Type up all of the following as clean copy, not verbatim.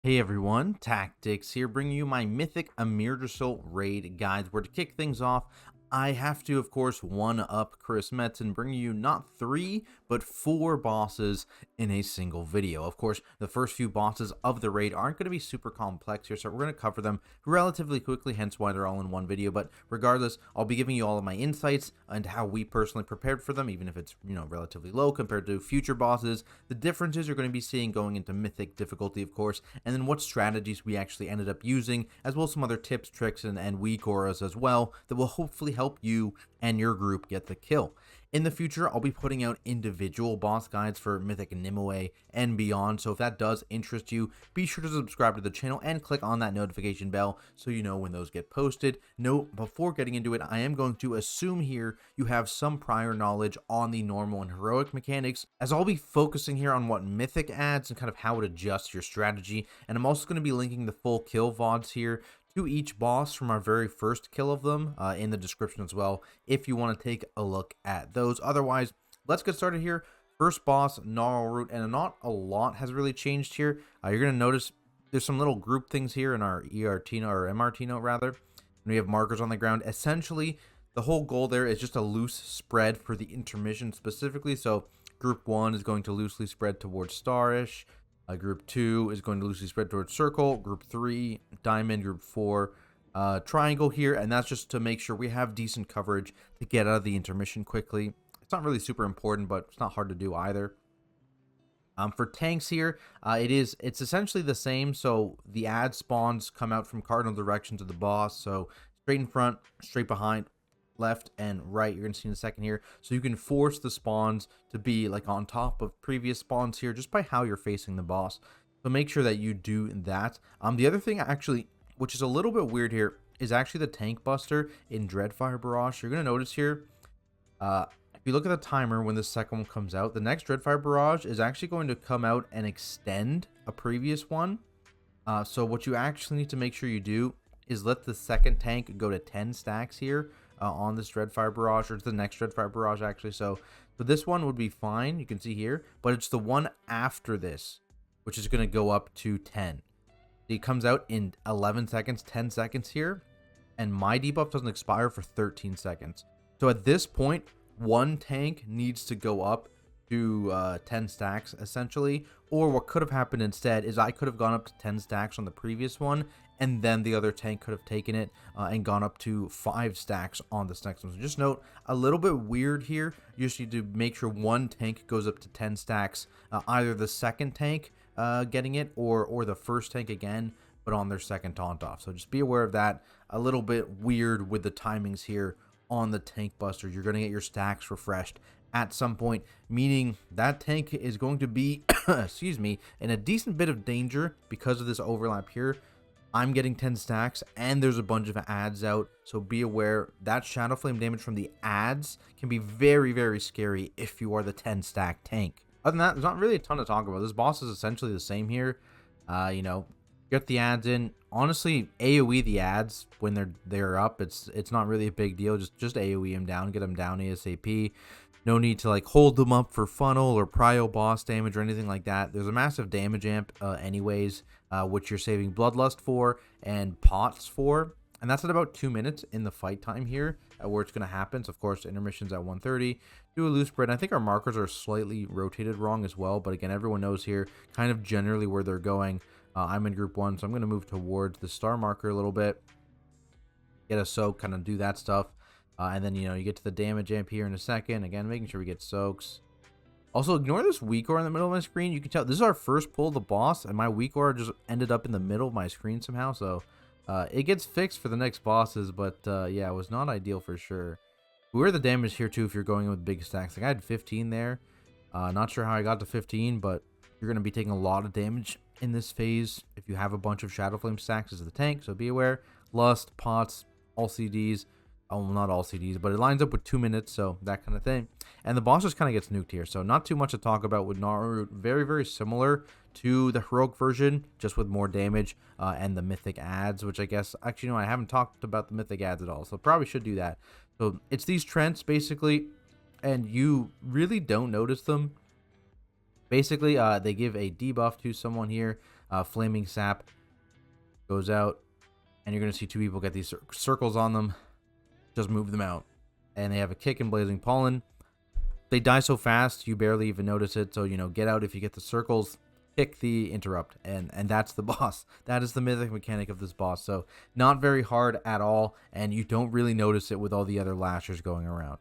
Hey everyone, Tactics here, bringing you my Mythic Amirdrassil raid guides. Where to kick things off, I have to, of course, one-up Chris Metz and bring you not 3, but 4 bosses in a single video. Of course, the first few bosses of the raid aren't going to be super complex here, so we're going to cover them relatively quickly, hence why they're all in one video. But regardless, I'll be giving you all of my insights and how we personally prepared for them, even if it's, relatively low compared to future bosses. The differences you're going to be seeing going into Mythic difficulty, of course, and then what strategies we actually ended up using, as well as some other tips, tricks, and weak auras as well that will hopefully help you and your group get the kill. In the future, I'll be putting out individual boss guides for Mythic Nimue and beyond, so if that does interest you, be sure to subscribe to the channel and click on that notification bell so you know when those get posted. Note, before getting into it, I am going to assume here you have some prior knowledge on the normal and heroic mechanics, as I'll be focusing here on what Mythic adds and kind of how it adjusts your strategy, and I'm also going to be linking the full kill VODs here to each boss from our very first kill of them in the description as well, if you want to take a look at those. Otherwise, let's get started here. First boss, Gnarlroot, and not a lot has really changed here. You're going to notice there's some little group things here in our ERT note, or MRT note rather, and we have markers on the ground. Essentially, the whole goal there is just a loose spread for the intermission specifically. So group 1 is going to loosely spread towards Starish. Group 2 is going to loosely spread towards Circle. Group 3, Diamond. Group 4, Triangle here. And that's just to make sure we have decent coverage to get out of the intermission quickly. It's not really super important, but it's not hard to do either. For tanks here, it's essentially the same. So the ad spawns come out from cardinal directions of the boss. So straight in front, straight behind, left and right. You're gonna see in a second here, so you can force the spawns to be like on top of previous spawns here just by how you're facing the boss. So make sure that you do that. The other thing actually, which is a little bit weird here, is actually the tank buster in Dreadfire Barrage. You're gonna notice here, if you look at the timer when the second one comes out, the next Dreadfire Barrage is actually going to come out and extend a previous one. So what you actually need to make sure you do is let the second tank go to 10 stacks here on this Dreadfire Barrage, or it's the next Dreadfire Barrage actually. So this one would be fine, you can see here, but it's the one after this which is going to go up to 10. It comes out in 11 seconds, 10 seconds here, and my debuff doesn't expire for 13 seconds. So at this point, one tank needs to go up to 10 stacks essentially, or what could have happened instead is I could have gone up to 10 stacks on the previous one, and then the other tank could have taken it and gone up to 5 stacks on this next one. So just note, a little bit weird here. You just need to make sure one tank goes up to 10 stacks, either the second tank getting it or the first tank again, but on their second taunt off. So just be aware of that. A little bit weird with the timings here on the tank buster. You're going to get your stacks refreshed at some point, meaning that tank is going to be excuse me, in a decent bit of danger because of this overlap here. I'm getting 10 stacks and there's a bunch of ads out, so be aware that Shadow Flame damage from the ads can be very, very scary if you are the 10 stack tank. Other than that, there's not really a ton to talk about. This boss is essentially the same here. Get the ads in. Honestly, AoE the ads when they're up. It's not really a big deal. Just AoE them down, get them down ASAP. No need to like hold them up for funnel or prio boss damage or anything like that. There's a massive damage amp anyways, which you're saving Bloodlust for and Pots for. And that's at about 2 minutes in the fight time here where it's going to happen. So, of course, intermission's at 1:30. Do a loose spread. I think our markers are slightly rotated wrong as well. But again, everyone knows here kind of generally where they're going. I'm in group 1, so I'm going to move towards the star marker a little bit. Get a soak, kind of do that stuff. And then, you get to the damage amp here in a second. Again, making sure we get soaks. Also, ignore this weak aura in the middle of my screen. You can tell this is our first pull of the boss, and my weak aura just ended up in the middle of my screen somehow. So it gets fixed for the next bosses, but yeah, it was not ideal for sure. We were the damage here too if you're going with big stacks. Like I had 15 there. Not sure how I got to 15, but you're going to be taking a lot of damage in this phase if you have a bunch of Shadow Flame stacks as the tank. So be aware. Lust, Pots, all CDs. Oh, not all CDs, but it lines up with 2 minutes, so that kind of thing. And the boss just kind of gets nuked here, so not too much to talk about with Gnarlroot. Very, very similar to the heroic version, just with more damage and the mythic ads, which I guess, actually, no, I haven't talked about the mythic ads at all, so probably should do that. So it's these Trents, basically, and you really don't notice them. Basically, they give a debuff to someone here. Flaming Sap goes out, and you're going to see two people get these circles on them. Just move them out. And they have a kick and Blazing Pollen. They die so fast, you barely even notice it. So, get out if you get the circles, kick the interrupt, and that's the boss. That is the mythic mechanic of this boss. So, not very hard at all, and you don't really notice it with all the other lashers going around.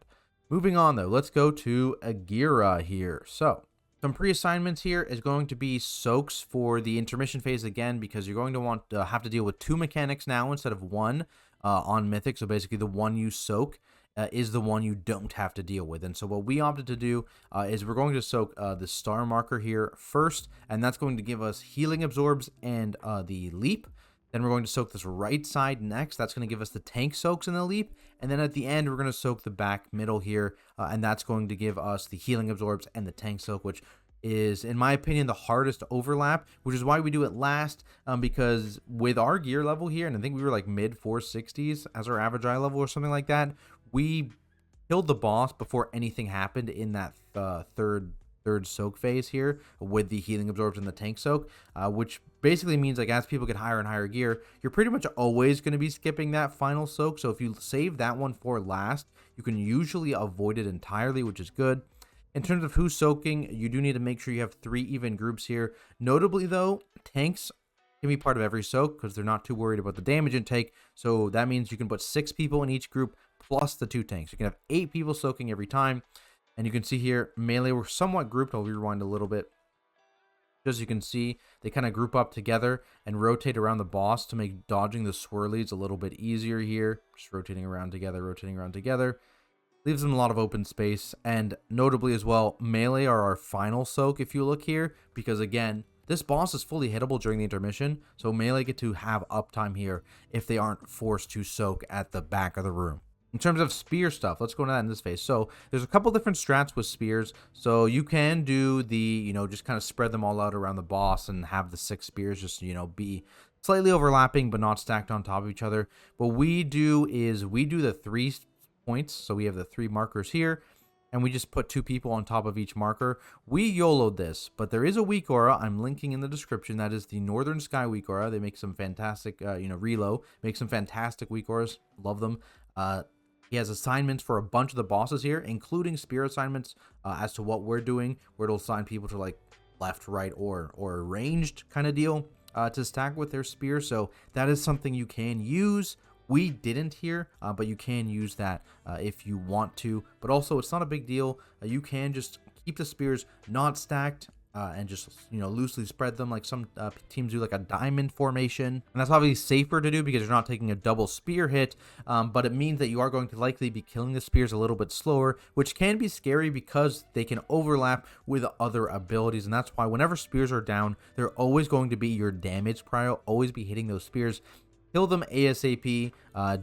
Moving on, though, let's go to Igira here. So, some pre-assignments here is going to be soaks for the intermission phase again, because you're going to want to have to deal with two mechanics now instead of one on Mythic. So basically the one you soak is the one you don't have to deal with. And so what we opted to do is we're going to soak the star marker here first, and that's going to give us healing absorbs and the leap. Then we're going to soak this right side next. That's going to give us the tank soaks and the leap. And then at the end, we're going to soak the back middle here. And that's going to give us the healing absorbs and the tank soak, which is, in my opinion, the hardest to overlap, which is why we do it last. Because with our gear level here, and I think we were like mid 460s as our average eye level or something like that, we killed the boss before anything happened in that third soak phase here with the healing absorbs and the tank soak, which basically means like as people get higher and higher gear, you're pretty much always going to be skipping that final soak. So if you save that one for last, you can usually avoid it entirely, which is good. In terms of who's soaking, you do need to make sure you have 3 even groups here. Notably though, tanks can be part of every soak because they're not too worried about the damage intake. So that means you can put 6 people in each group plus the 2 tanks. You can have 8 people soaking every time. And you can see here, melee were somewhat grouped. I'll rewind a little bit. As you can see, they kind of group up together and rotate around the boss to make dodging the swirlies a little bit easier here. Just rotating around together, rotating around together. Leaves them a lot of open space. And notably as well, melee are our final soak if you look here. Because again, this boss is fully hittable during the intermission. So melee get to have uptime here if they aren't forced to soak at the back of the room. In terms of spear stuff, let's go into that in this phase. So there's a couple different strats with spears. So you can do the, just kind of spread them all out around the boss and have the 6 spears just, be slightly overlapping but not stacked on top of each other. What we do is we do the 3 points. So we have the 3 markers here and we just put 2 people on top of each marker. We YOLO'd this, but there is a weak aura I'm linking in the description. That is the Northern Sky weak aura. They make some fantastic, Relo, make some fantastic weak auras. Love them. He has assignments for a bunch of the bosses here, including spear assignments as to what we're doing, where it'll assign people to like left, right, or ranged kind of deal to stack with their spear. So that is something you can use. We didn't here, but you can use that if you want to. But also, it's not a big deal. You can just keep the spears not stacked. And just, loosely spread them like some teams do, like a diamond formation. And that's obviously safer to do because you're not taking a double spear hit, but it means that you are going to likely be killing the spears a little bit slower, which can be scary because they can overlap with other abilities. And that's why whenever spears are down, they're always going to be your damage prio, always be hitting those spears. Kill them ASAP,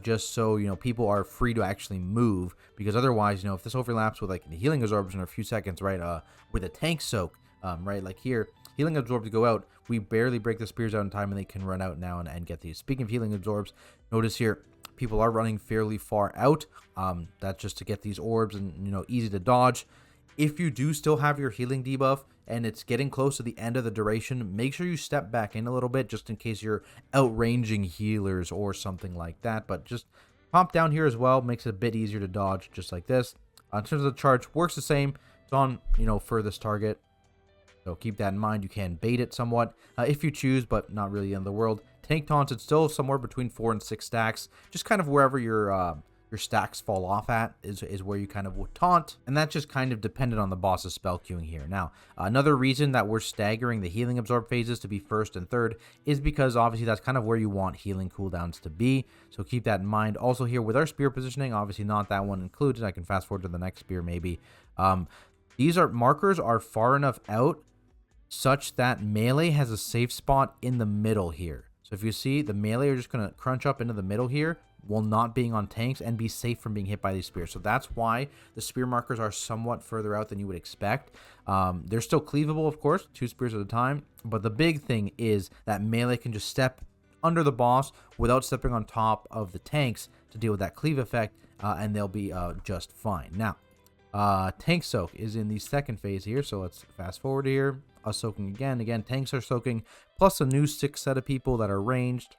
just so, people are free to actually move, because otherwise, if this overlaps with like the healing absorbs in a few seconds, right, with a tank soak, right, like here, healing absorbs go out, we barely break the spears out in time and they can run out now and get these. Speaking of healing absorbs, notice here, people are running fairly far out. That's just to get these orbs and, easy to dodge. If you do still have your healing debuff and it's getting close to the end of the duration, make sure you step back in a little bit just in case you're outranging healers or something like that. But just pop down here as well, makes it a bit easier to dodge just like this. In terms of the charge, works the same. It's on, furthest target. So keep that in mind. You can bait it somewhat if you choose, but not really in the world. Tank taunts, it's still somewhere between 4 and 6 stacks. Just kind of wherever your stacks fall off at is where you kind of would taunt. And that's just kind of dependent on the boss's spell queuing here. Now, another reason that we're staggering the healing absorb phases to be 1st and 3rd is because obviously that's kind of where you want healing cooldowns to be. So keep that in mind. Also here with our spear positioning, obviously not that one included. I can fast forward to the next spear maybe. These markers are far enough out such that melee has a safe spot in the middle here. So if you see, the melee are just going to crunch up into the middle here while not being on tanks and be safe from being hit by these spears. So that's why the spear markers are somewhat further out than you would expect. They're still cleavable, of course, 2 spears at a time. But the big thing is that melee can just step under the boss without stepping on top of the tanks to deal with that cleave effect, and they'll be just fine. Now, tank soak is in the 2nd phase here, so let's fast forward here. us soaking again. Again, tanks are soaking, plus a new 6 set of people that are ranged.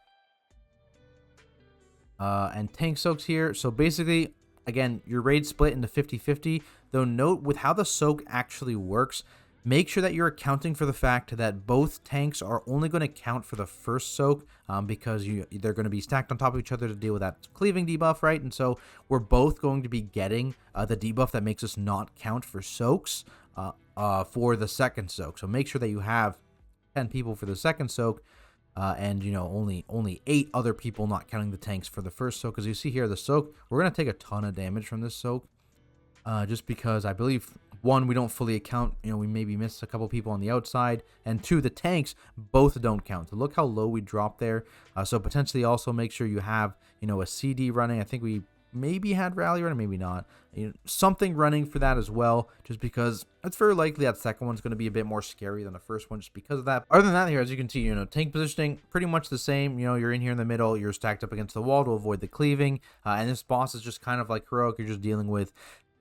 And tank soaks here. So basically, again, your raid split into 50-50. Though note with how the soak actually works, make sure that you're accounting for the fact that both tanks are only going to count for the first soak, because they're going to be stacked on top of each other to deal with that cleaving debuff, right? And so we're both going to be getting the debuff that makes us not count for soaks for the second soak. So make sure that you have 10 people for the second soak, and only 8 other people, not counting the tanks, for the first soak. Because you see here, the soak, we're going to take a ton of damage from this soak, just because I believe, 1, we don't fully account, we maybe missed a couple people on the outside, and 2, the tanks both don't count. So look how low we dropped there. So potentially also make sure you have a CD running. I think we maybe had rally running, maybe not, something running for that as well, just because it's very likely that second one's going to be a bit more scary than the first one, just because of that. Other than that, here, as you can see, tank positioning pretty much the same. You're in here in the middle, you're stacked up against the wall to avoid the cleaving, and this boss is just kind of like heroic. You're just dealing with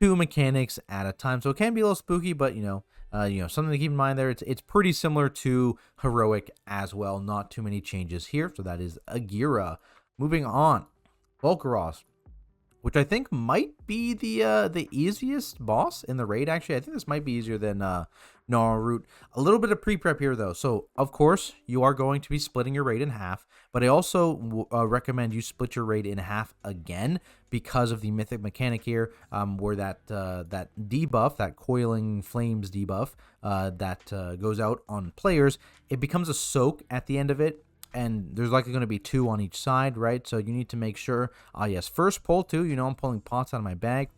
2 mechanics at a time, so it can be a little spooky, but something to keep in mind there. It's pretty similar to heroic as well. Not too many changes here. So that is Igira. Moving on, Volcoross, which I think might be the easiest boss in the raid. Actually, I think this might be easier than Gnarlroot. A little bit of pre-prep here, though. So, of course, you are going to be splitting your raid in half, but I also recommend you split your raid in half again because of the mythic mechanic here, where that debuff, that coiling flames debuff, that goes out on players, it becomes a soak at the end of it. And there's likely going to be 2 on each side, right? So you need to make sure, yes, first pull 2, I'm pulling pots out of my bag.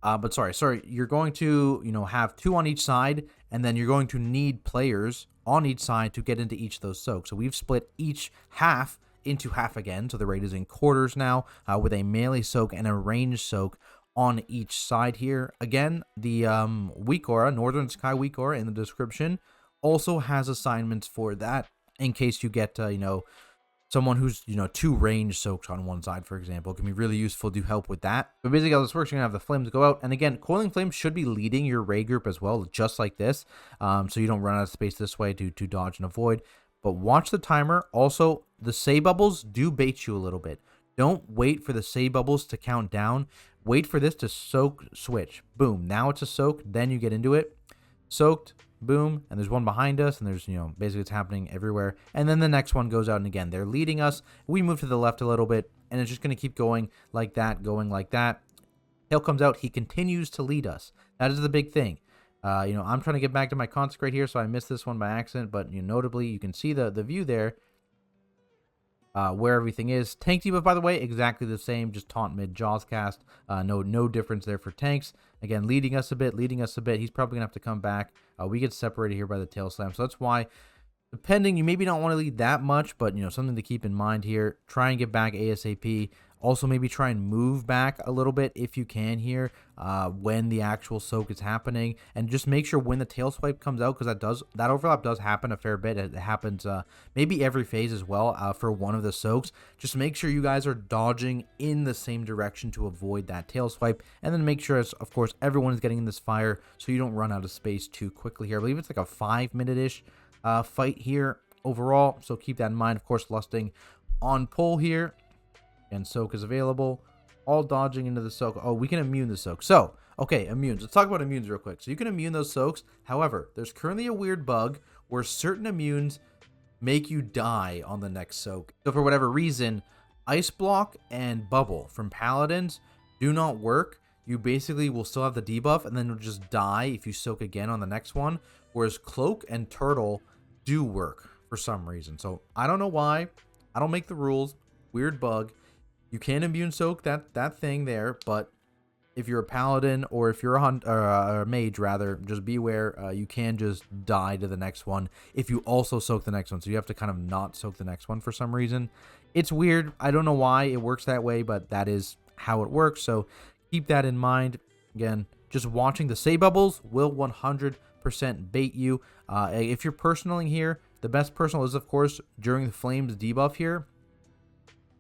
But sorry, you're going to, have 2 on each side, and then you're going to need players on each side to get into each of those soaks. So we've split each half into half again. So the raid is in quarters now, with a melee soak and a ranged soak on each side here. Again, the weak aura, Northern Sky weak aura in the description, also has assignments for that, in case you get, someone who's, 2 range soaks on one side, for example. It can be really useful to help with that. But basically how this works, you're going to have the flames go out. And again, coiling flames should be leading your raid group as well, just like this. So you don't run out of space this way to dodge and avoid. But watch the timer. Also, the say bubbles do bait you a little bit. Don't wait for the say bubbles to count down. Wait for this to soak switch. Boom. Now it's a soak. Then you get into it. Soaked. Boom, and there's one behind us, and there's, basically it's happening everywhere. And then the next one goes out, and again, they're leading us. We move to the left a little bit, and it's just going to keep going like that, Tail comes out, he continues to lead us. That is the big thing. I'm trying to get back to my consecrate here, so I missed this one by accident, but notably, you can see the view there, where everything is. Tank debuff, by the way, exactly the same, just taunt mid jaws cast. No difference there for tanks. Again, leading us a bit. He's probably gonna have to come back. We get separated here by the tail slam, so that's why, depending, you maybe don't want to lead that much, but something to keep in mind here. Try and get back ASAP. Also, maybe try and move back a little bit if you can here, when the actual soak is happening, and just make sure when the tail swipe comes out, because that overlap does happen a fair bit. It happens maybe every phase as well, for one of the soaks. Just make sure you guys are dodging in the same direction to avoid that tail swipe, and then make sure, of course, everyone is getting in this fire so you don't run out of space too quickly here. I believe it's like a 5-minute-ish fight here overall, so keep that in mind. Of course, lusting on pull here. And soak is available. All dodging into the soak. Oh, we can immune the soak. So, okay, immunes. Let's talk about immunes real quick. So you can immune those soaks. However, there's currently a weird bug where certain immunes make you die on the next soak. So for whatever reason, Ice Block and Bubble from Paladins do not work. You basically will still have the debuff, and then you'll just die if you soak again on the next one. Whereas Cloak and Turtle do work for some reason. So I don't know why. I don't make the rules. Weird bug. You can immune soak that thing there, but if you're a paladin or if you're a mage, rather, just beware. You can just die to the next one if you also soak the next one. So you have to kind of not soak the next one for some reason. It's weird. I don't know why it works that way, but that is how it works. So keep that in mind. Again, just watching the say bubbles will 100% bait you. If you're personaling here, the best personal is, of course, during the flames debuff here.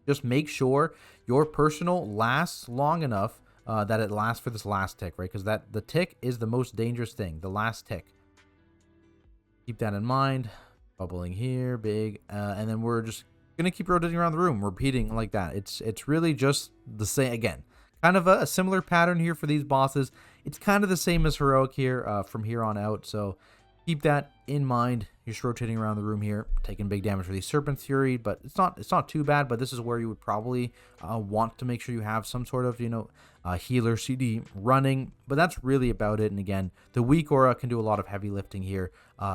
Just make sure your personal lasts long enough that it lasts for this last tick, right? Because the tick is the most dangerous thing, the last tick. Keep that in mind. Bubbling here, big, and then we're just gonna keep rotating around the room, repeating like that. It's really just the same again. Kind of a similar pattern here for these bosses. It's kind of the same as heroic here from here on out. So keep that in mind. You're just rotating around the room here, taking big damage for the Serpent Fury, but it's not too bad. But this is where you would probably want to make sure you have some sort of healer CD running. But that's really about it. And again, the weak aura can do a lot of heavy lifting here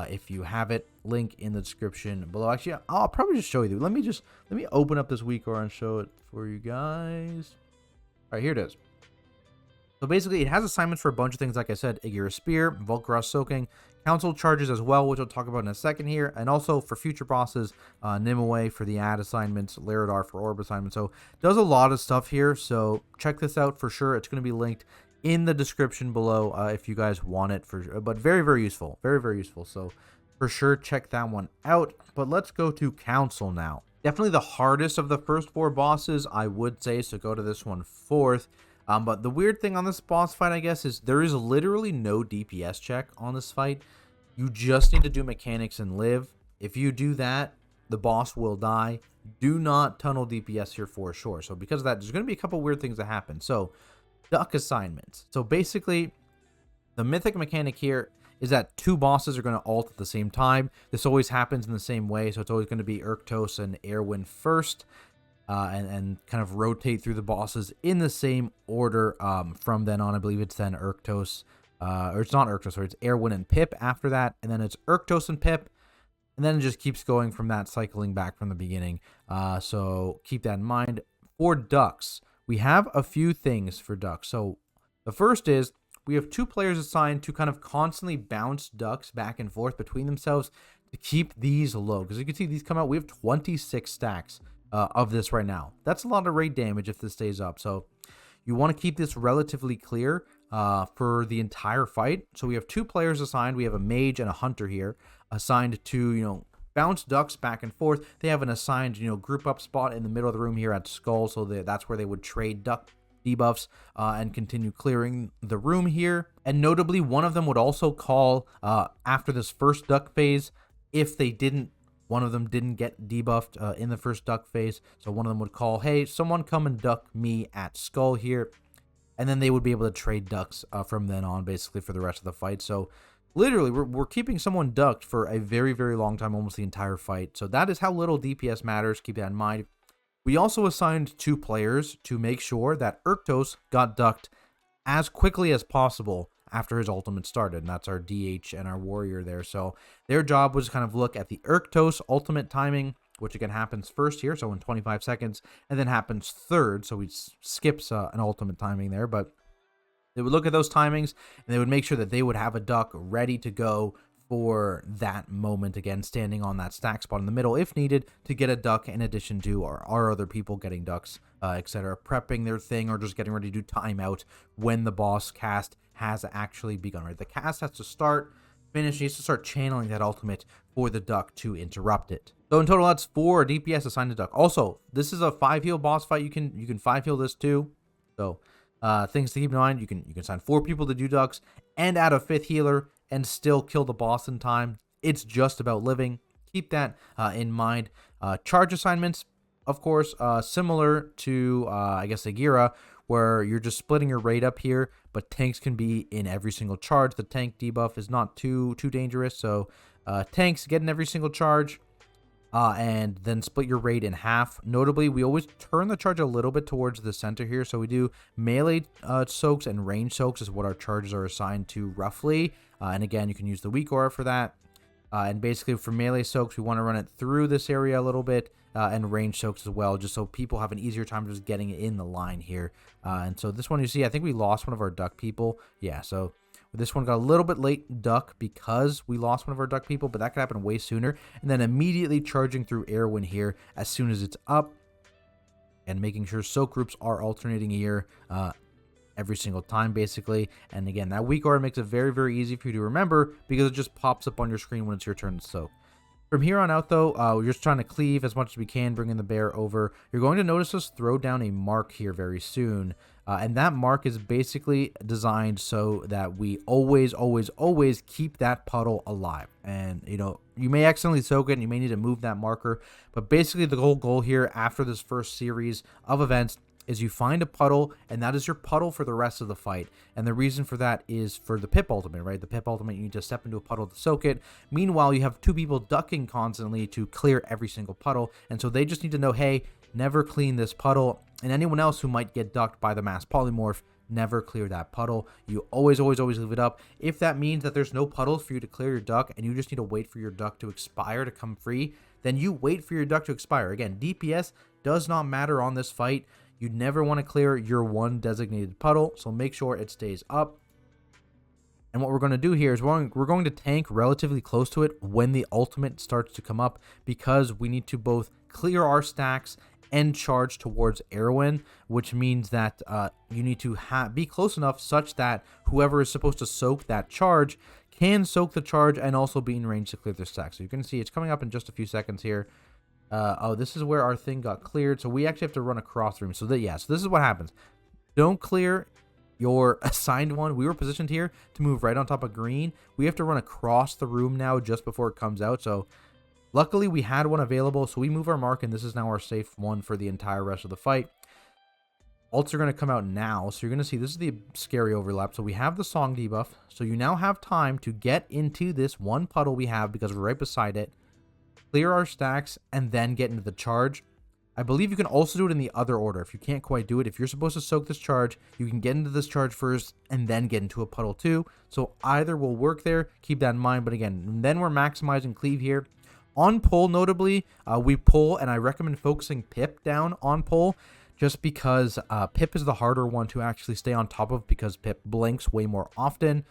if you have it. Link in the description below. Actually, I'll probably just show you. Let me open up this weak aura and show it for you guys. All right, here it is. So basically, it has assignments for a bunch of things, like I said, Igira Spear, Volcoross Soaking, Council Charges as well, which I'll talk about in a second here, and also for future bosses, Nimue for the ad assignments, Laradar for orb assignments. So does a lot of stuff here, so check this out for sure. It's going to be linked in the description below if you guys want it, but very, very useful. Very, very useful. So for sure, check that one out. But let's go to Council now. Definitely the hardest of the first 4 bosses, I would say, so go to this one fourth. But the weird thing on this boss fight, I guess, is there is literally no DPS check on this fight. You just need to do mechanics and live. If you do that, the boss will die. Do not tunnel DPS here for sure. So because of that, there's going to be a couple weird things that happen. So duck assignments. So basically, the mythic mechanic here is that 2 bosses are going to ult at the same time. This always happens in the same way. So it's always going to be Urktos and Airwind first. And kind of rotate through the bosses in the same order from then on. I believe it's then Urktos, or it's not Urktos, sorry, it's Airwind and Pip after that, and then it's Urktos and Pip, and then it just keeps going from that, cycling back from the beginning. So keep that in mind. For ducks, we have a few things for ducks. So the first is we have 2 players assigned to kind of constantly bounce ducks back and forth between themselves to keep these low. Because you can see these come out, we have 26 stacks of this right now. That's a lot of raid damage if this stays up. So you want to keep this relatively clear for the entire fight. So we have 2 players assigned. We have a mage and a hunter here assigned to, bounce ducks back and forth. They have an assigned, group up spot in the middle of the room here at Skull. So that's where they would trade duck debuffs and continue clearing the room here. And notably, one of them would also call after this first duck phase if one of them didn't get debuffed in the first duck phase. So one of them would call, hey, someone come and duck me at Skull here. And then they would be able to trade ducks from then on, basically, for the rest of the fight. So literally, we're keeping someone ducked for a very, very long time, almost the entire fight. So that is how little DPS matters. Keep that in mind. We also assigned 2 players to make sure that Urktos got ducked as quickly as possible after his ultimate started, and that's our DH and our warrior there. So their job was to kind of look at the Urktos ultimate timing, which again happens first here, so in 25 seconds, and then happens third, so he skips an ultimate timing there. But they would look at those timings, and they would make sure that they would have a duck ready to go for that moment, again standing on that stack spot in the middle if needed to get a duck, in addition to our other people getting ducks, etc., prepping their thing or just getting ready to do timeout when the boss cast has actually begun. Right, the cast has to start, finish, needs to start channeling that ultimate for the duck to interrupt it. So in total, that's 4 DPS assigned to duck. Also, this is a 5 heal boss fight. You can 5 heal this too. So things to keep in mind: you can assign 4 people to do ducks and add a 5th healer and still kill the boss in time. It's just about living. Keep that in mind. Charge assignments, of course, similar to I guess Igira, where you're just splitting your raid up here, but tanks can be in every single charge. The tank debuff is not too dangerous, so tanks get in every single charge, and then split your raid in half. Notably, we always turn the charge a little bit towards the center here, so we do melee soaks and range soaks is what our charges are assigned to roughly. And again, you can use the weak aura for that. And basically for melee soaks, we want to run it through this area a little bit, and range soaks as well, just so people have an easier time just getting in the line here. And so this one, you see, I think we lost one of our duck people. Yeah, so this one got a little bit late duck because we lost one of our duck people, but that could happen way sooner. And then immediately charging through Airwind here as soon as it's up, and making sure soak groups are alternating here every single time, basically. And again, that weak aura makes it very, very easy for you to remember because it just pops up on your screen when it's your turn to soak. From here on out, though, we're just trying to cleave as much as we can, bringing the bear over. You're going to notice us throw down a mark here very soon. And that mark is basically designed so that we always, always, always keep that puddle alive. And, you know, you may accidentally soak it and you may need to move that marker. But basically the whole goal here after this first series of events is you find a puddle, and that is your puddle for the rest of the fight. And the reason for that is for the Pip ultimate, right? The Pip ultimate, you need to step into a puddle to soak it. Meanwhile, you have two people ducking constantly to clear every single puddle, and so they just need to know, hey, never clean this puddle. And anyone else who might get ducked by the mass polymorph, never clear that puddle. You always, always, always leave it up. If that means that there's no puddles for you to clear your duck, and you just need to wait for your duck to expire to come free, then you wait for your duck to expire. Again, DPS does not matter on this fight. You never want to clear your one designated puddle, so make sure it stays up. And what we're going to do here is we're going to tank relatively close to it when the ultimate starts to come up, because we need to both clear our stacks and charge towards Erwin, which means that you need to be close enough such that whoever is supposed to soak that charge can soak the charge and also be in range to clear their stack. So you can see it's coming up in just a few seconds here. Oh, this is where our thing got cleared, so we actually have to run across the room. So this is what happens. Don't clear your assigned one. We were positioned here to move right on top of green. We have to run across the room now just before it comes out. So luckily we had one available, so we move our mark, and this is now our safe one for the entire rest of the fight. Ults are going to come out now, so you're going to see this is the scary overlap. So we have the song debuff, so you now have time to get into this one puddle we have because we're right beside it, clear our stacks, and then get into the charge. I believe you can also do it in the other order if you can't quite do it. If you're supposed to soak this charge, you can get into this charge first and then get into a puddle too. So either will work there. Keep that in mind. But again, then we're maximizing cleave here. On pull, notably, we pull, and I recommend focusing Pip down on pull, just because Pip is the harder one to actually stay on top of because Pip blinks way more often.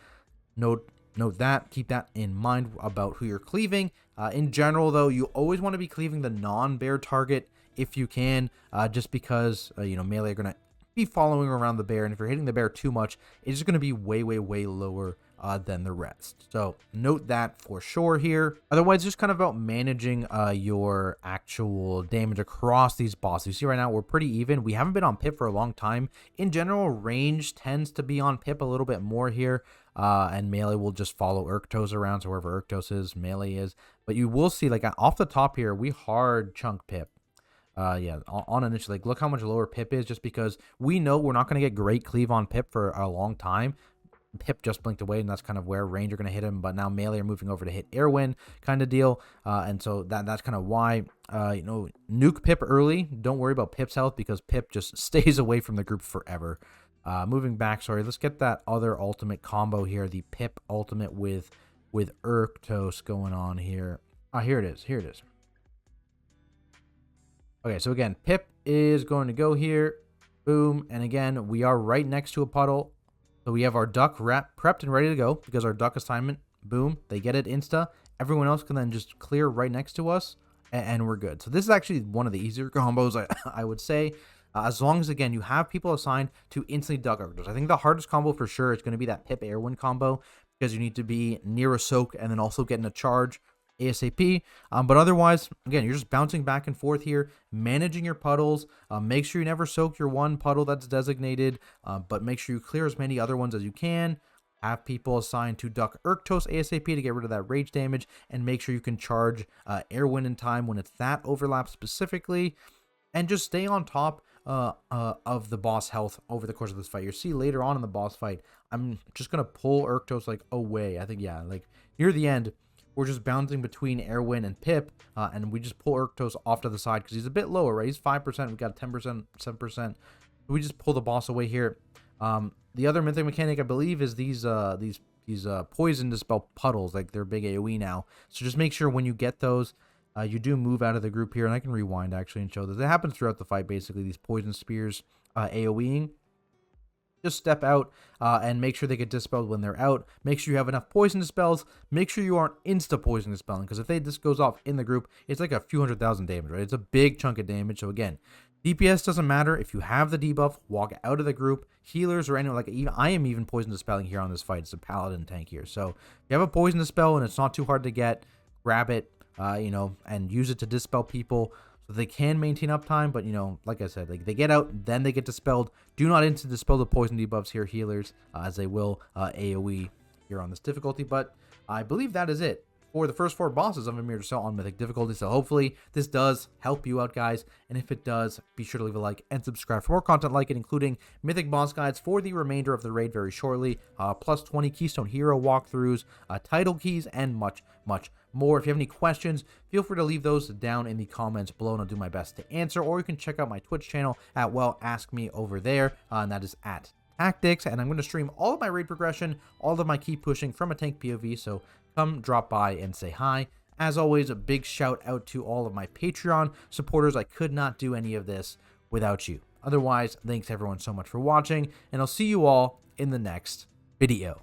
Note that. Keep that in mind about who you're cleaving. In general, though, you always want to be cleaving the non-bear target if you can, just because, you know, melee are going to be following around the bear, and if you're hitting the bear too much, it's just going to be way, way, way lower than the rest. So note that for sure here. Otherwise, just kind of about managing your actual damage across these bosses. You see right now, we're pretty even. We haven't been on Pip for a long time. In general, range tends to be on Pip a little bit more here. And melee will just follow Urktos around, so wherever Urktos is, melee is. But you will see, like, off the top here, we hard chunk Pip. Yeah, on initial, like, look how much lower Pip is, just because we know we're not going to get great cleave on Pip for a long time. Pip just blinked away, and that's kind of where range are going to hit him, but now melee are moving over to hit Erwin kind of deal. And so that's kind of why, you know, nuke Pip early. Don't worry about Pip's health, because Pip just stays away from the group forever. Moving back, sorry, let's get that other ultimate combo here, the Pip ultimate with Urktos going on here. Here it is. Okay, so again, Pip is going to go here, boom, and again, we are right next to a puddle, so we have our duck prepped and ready to go, because our duck assignment, boom, they get it insta, everyone else can then just clear right next to us, and we're good. So this is actually one of the easier combos, I would say, as long as, again, you have people assigned to instantly duck Urktos. I think the hardest combo for sure is going to be that Pip Erwin combo, because you need to be near a soak and then also getting a charge ASAP. But otherwise, again, you're just bouncing back and forth here, managing your puddles. Make sure you never soak your one puddle that's designated, but make sure you clear as many other ones as you can. Have people assigned to duck Urktos ASAP to get rid of that rage damage, and make sure you can charge Erwin in time when it's that overlap specifically, and just stay on top of the boss health over the course of this fight. You'll see later on in the boss fight, I'm just going to pull Urktos, like, away. I think, yeah, like, near the end, we're just bouncing between Erwin and Pip, and we just pull Urktos off to the side because he's a bit lower, right? He's 5%, we got 10%, 7%. We just pull the boss away here. The other mythic mechanic, I believe, is these poison dispel puddles, like they're big AoE now. So just make sure when you get those, you do move out of the group here, and I can rewind actually and show this. It happens throughout the fight, basically, these poison spears AoEing. Just step out and make sure they get dispelled when they're out. Make sure you have enough poison dispels. Make sure you aren't insta-poison dispelling, because if this goes off in the group, it's like a few 100,000 damage, right? It's a big chunk of damage. So again, DPS doesn't matter. If you have the debuff, walk out of the group. Healers or anyone, like, even I am even poison dispelling here on this fight. It's a paladin tank here. So if you have a poison dispel and it's not too hard to get, grab it. you know, and use it to dispel people so they can maintain uptime. But, you know, like I said, like they get out, then they get dispelled. Do not into dispel the poison debuffs here, healers, as they will AoE here on this difficulty. But I believe that is it for the first 4 bosses of Amirdrassil on Mythic difficulty. So hopefully this does help you out, guys. And if it does, be sure to leave a like and subscribe for more content like it, including Mythic boss guides for the remainder of the raid very shortly, plus 20 Keystone Hero walkthroughs, title keys, and much, much more. If you have any questions, feel free to leave those down in the comments below, and I'll do my best to answer. Or you can check out my Twitch channel at, well, Ask Me over there, and that is at Tactics. And I'm going to stream all of my raid progression, all of my keep pushing from a tank POV, so come drop by and say hi. As always, a big shout out to all of my Patreon supporters. I could not do any of this without you. Otherwise, thanks everyone so much for watching, and I'll see you all in the next video.